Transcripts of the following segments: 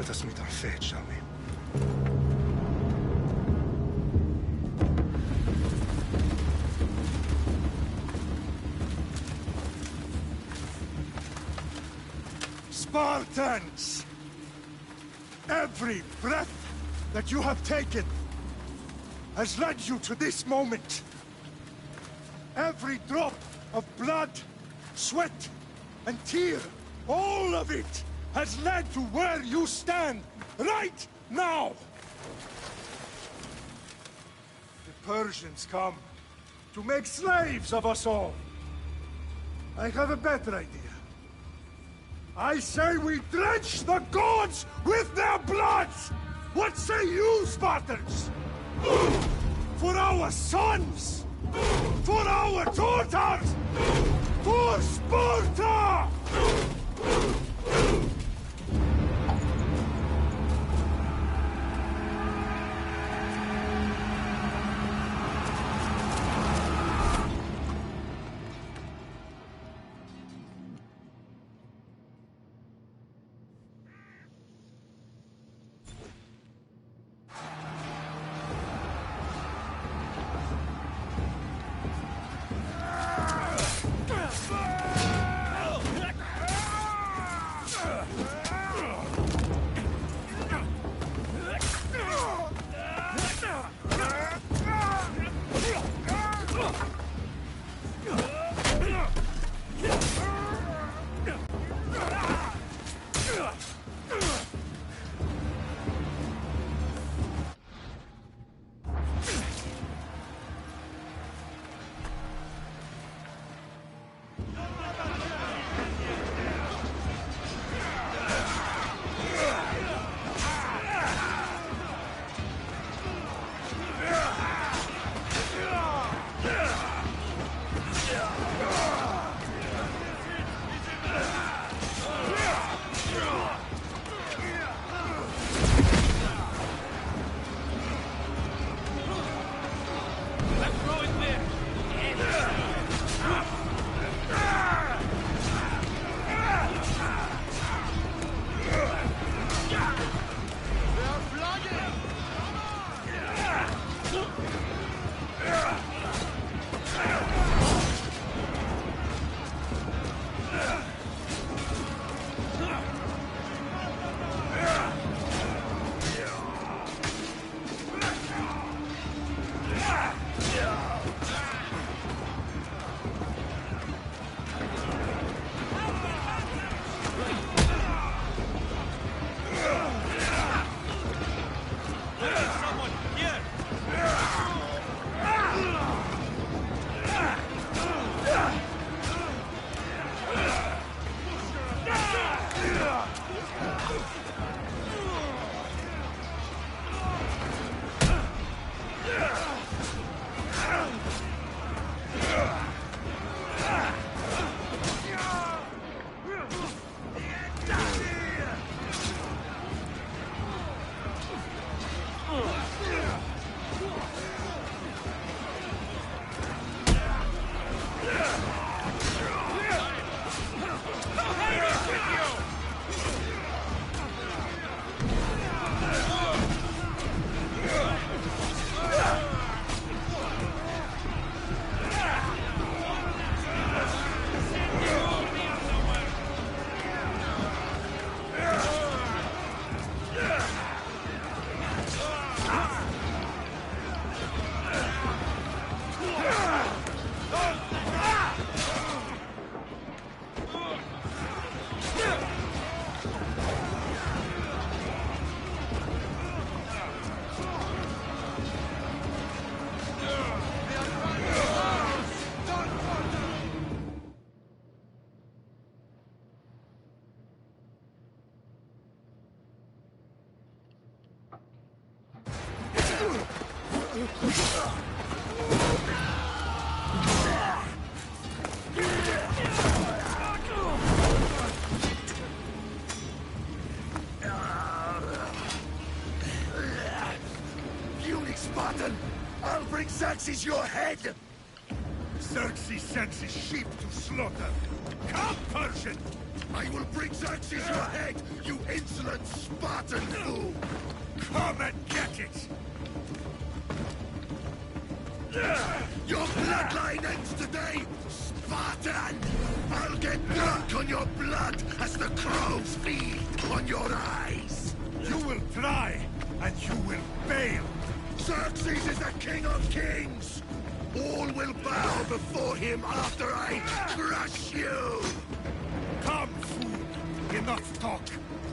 Let us meet our fate, shall we? Spartans! Every breath that you have taken has led you to this moment. Every drop of blood, sweat, and tear, all of it has led to where you stand right now. The Persians come to make slaves of us all. I have a better idea. I say we drench the gods with their blood! What say you, Spartans? For our sons! For our daughters! For Sparta! Spartan! I'll bring Xerxes your head! Xerxes sends his sheep to slaughter. Come, Persian! I will bring Xerxes your head, you insolent Spartan fool! Come and get it! Your bloodline ends today, Spartan! I'll get drunk on your blood as the crows feed on your eyes! You will try, and you will fail! Xerxes is the king of kings! All will bow before him after I crush you! Come, fool! Enough talk!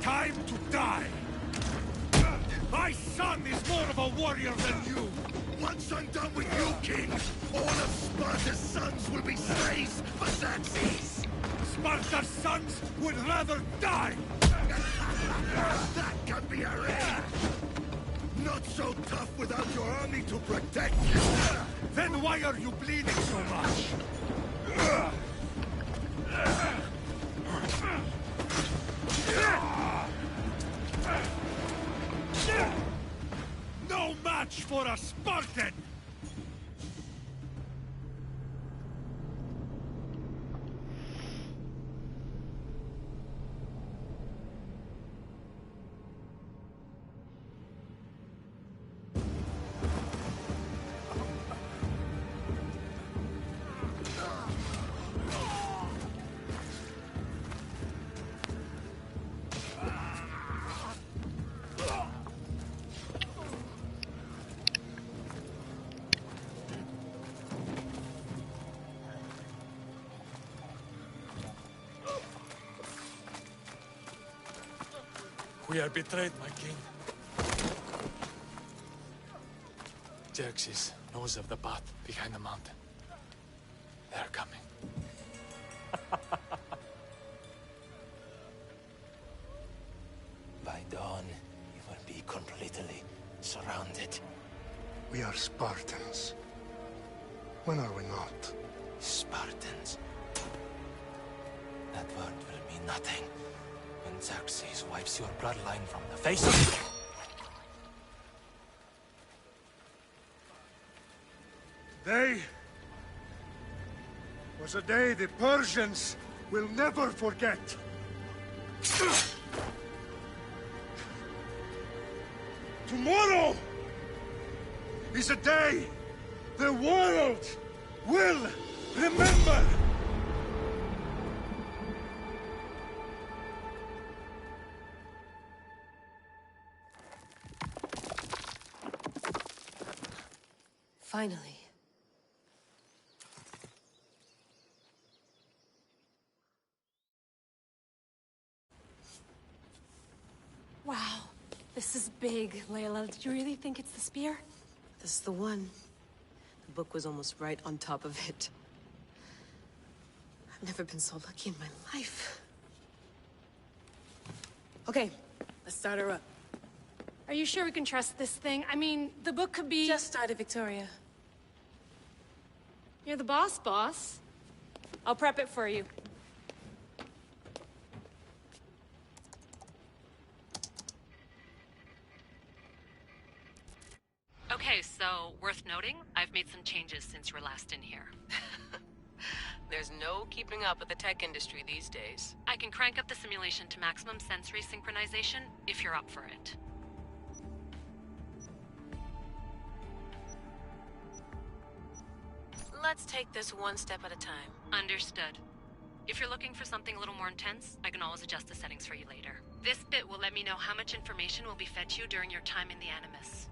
Time to die! My son is more of a warrior than you! Once I'm done with you, king, all of Sparta's sons will be slaves for Xerxes! Sparta's sons would rather die! That can be arranged! Not so tough without your army to protect you! Then why are you bleeding so much? No match for a Spartan! We are betrayed, my king. Xerxes knows of the path behind the mountain. They're coming. By dawn, you will be completely surrounded. We are Spartans. When are we not? Spartans. That word will mean nothing when Xerxes wipes your bloodline from the face of... Today was a day the Persians will never forget. Tomorrow is a day the world will remember. Finally. Wow, this is big, Layla. Did you really think it's the spear? This is the one. The book was almost right on top of it. I've never been so lucky in my life. Okay, let's start her up. Are you sure we can trust this thing? I mean, the book could be... Just started, Victoria. You're the boss. I'll prep it for you. Okay, so worth noting, I've made some changes since you were last in here. There's no keeping up with the tech industry these days. I can crank up the simulation to maximum sensory synchronization if you're up for it. Let's take this one step at a time. Understood. If you're looking for something a little more intense, I can always adjust the settings for you later. This bit will let me know how much information will be fed to you during your time in the Animus.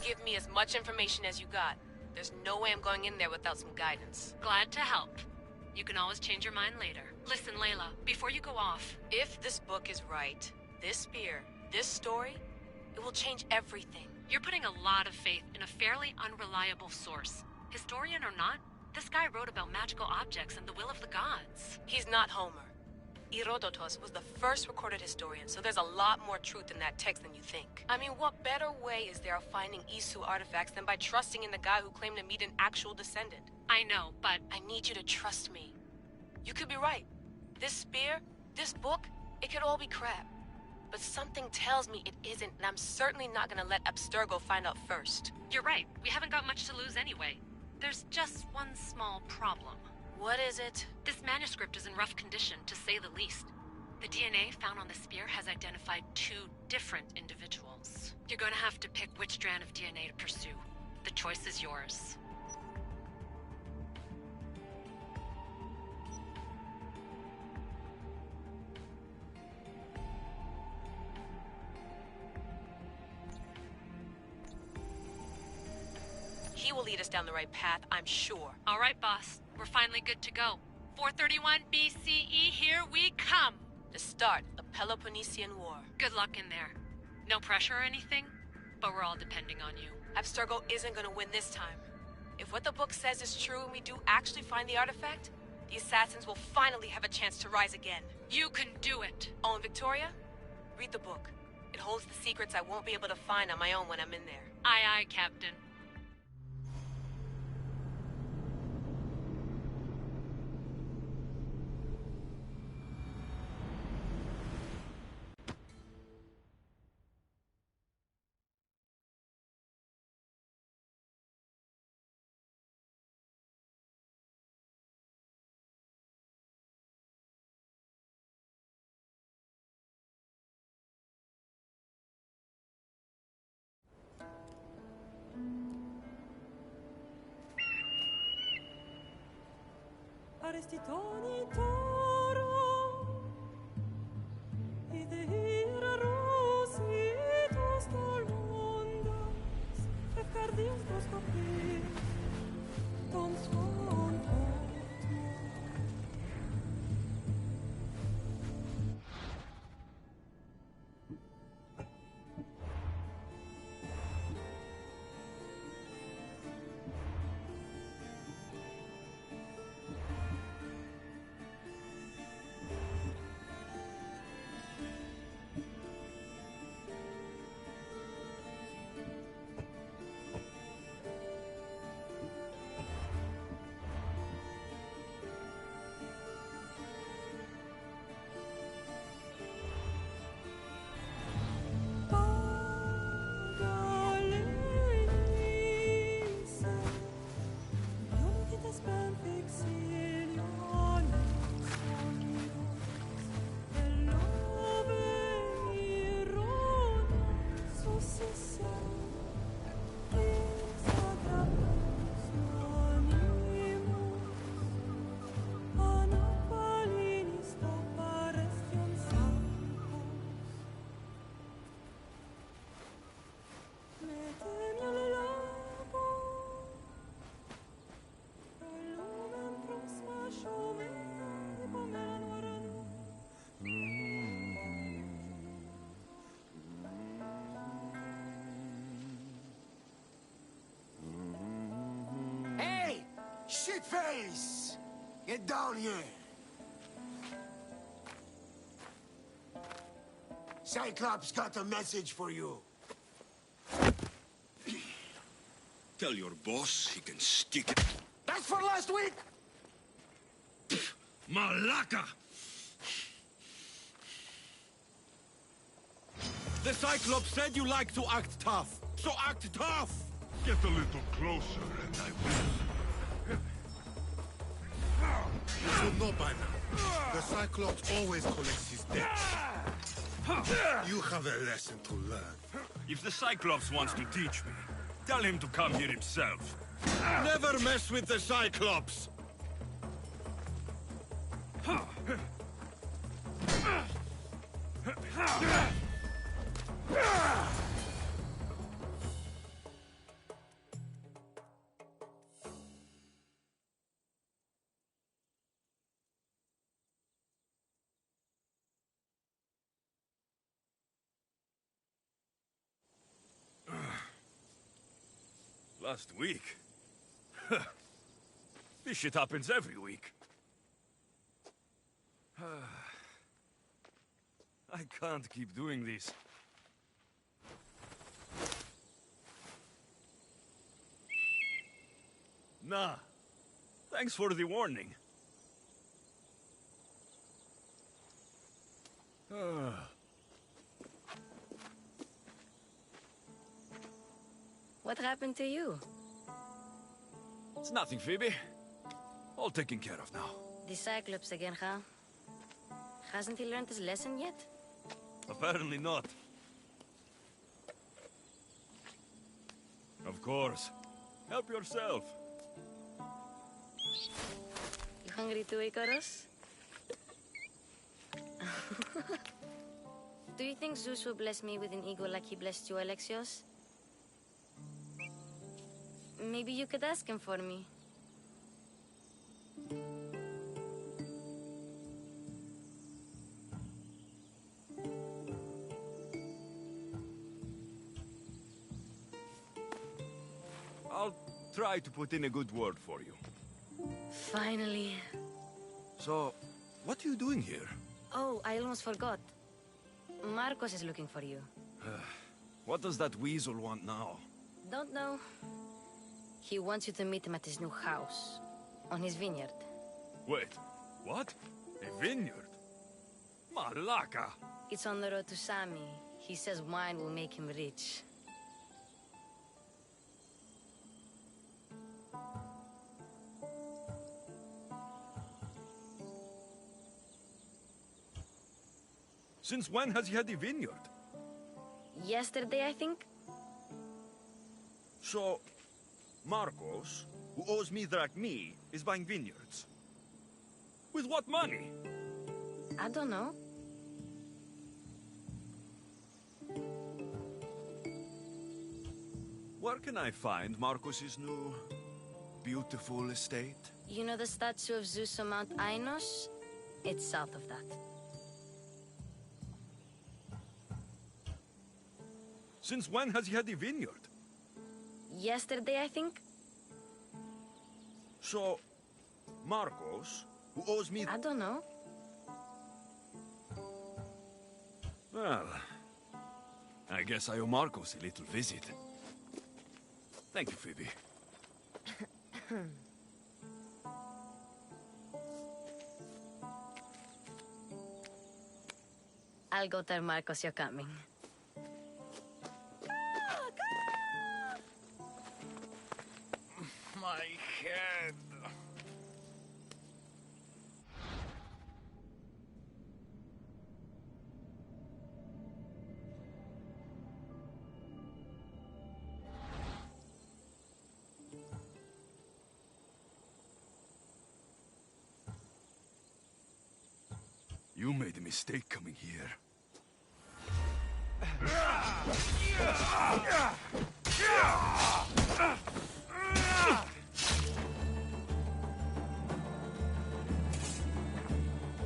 Give me as much information as you got. There's no way I'm going in there without some guidance. Glad to help. You can always change your mind later. Listen, Layla, before you go off... If this book is right, this spear, this story, it will change everything. You're putting a lot of faith in a fairly unreliable source. Historian or not, This guy wrote about magical objects and the will of the gods. He's not Homer. Herodotus was the first recorded historian, so there's a lot more truth in that text than you think. I mean, what better way is there of finding Isu artifacts than by trusting in the guy who claimed to meet an actual descendant? I know, but I need you to trust me. You could be right. This spear, this book, it could all be crap. But something tells me it isn't, and I'm certainly not gonna let Abstergo find out first. you're right. We haven't got much to lose anyway. There's just one small problem. What is it? This manuscript is in rough condition, to say the least. The DNA found on the spear has identified 2 different individuals. You're gonna have to pick which strand of DNA to pursue. The choice is yours. He will lead us down the right path, I'm sure. All right, boss. We're finally good to go. 431 BCE, here we come! The start of Peloponnesian War. Good luck in there. No pressure or anything, but we're all depending on you. Abstergo isn't gonna win this time. If what the book says is true and we do actually find the artifact, the assassins will finally have a chance to rise again. You can do it! Oh, and Victoria? Read the book. It holds the secrets I won't be able to find on my own when I'm in there. Aye, aye, Captain. Arestitoni toro, idehira rositos tolmondas, fefcardius proscopir, ton svon Shitface! Get down here! Cyclops got a message for you. Tell your boss he can stick it. That's for last week! Malaka! The Cyclops said you like to act tough, so act tough! Get a little closer and I will. You should know by now. The Cyclops always collects his debts. You have a lesson to learn. If the Cyclops wants to teach me, tell him to come here himself. Never mess with the Cyclops! Last week? This shit happens every week. I can't keep doing this. Nah. Thanks for the warning. What happened to you? It's nothing, Phoebe. All taken care of now. The Cyclops again, huh? Hasn't he learned his lesson yet? Apparently not. Of course. Help yourself. You hungry too, Icarus? Do you think Zeus will bless me with an ego like he blessed you, Alexios? Maybe you could ask him for me. I'll try to put in a good word for you. Finally. So, what are you doing here? Oh, I almost forgot. Marcos is looking for you. What does that weasel want now? Don't know. He wants you to meet him at his new house. On his vineyard. Wait, what? A vineyard? Malaka! It's on the road to Sami. He says wine will make him rich. Since when has he had a vineyard? Yesterday, I think? So, Marcos, who owes me drachmi, is buying vineyards. With what money? I don't know. Where can I find Marcos's new, beautiful estate? You know the statue of Zeus on Mount Ainos? It's south of that. Since when has he had a vineyard? Yesterday, I think? So, Marcos, who owes me... I don't know. Well, I guess I owe Marcos a little visit. Thank you, Phoebe. I'll go tell Marcos you're coming. My head. You made a mistake coming here.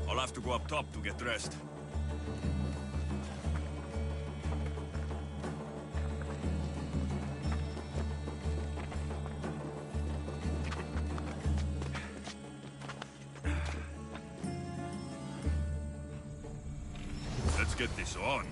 I'll have to go up top to get dressed. Let's get this on.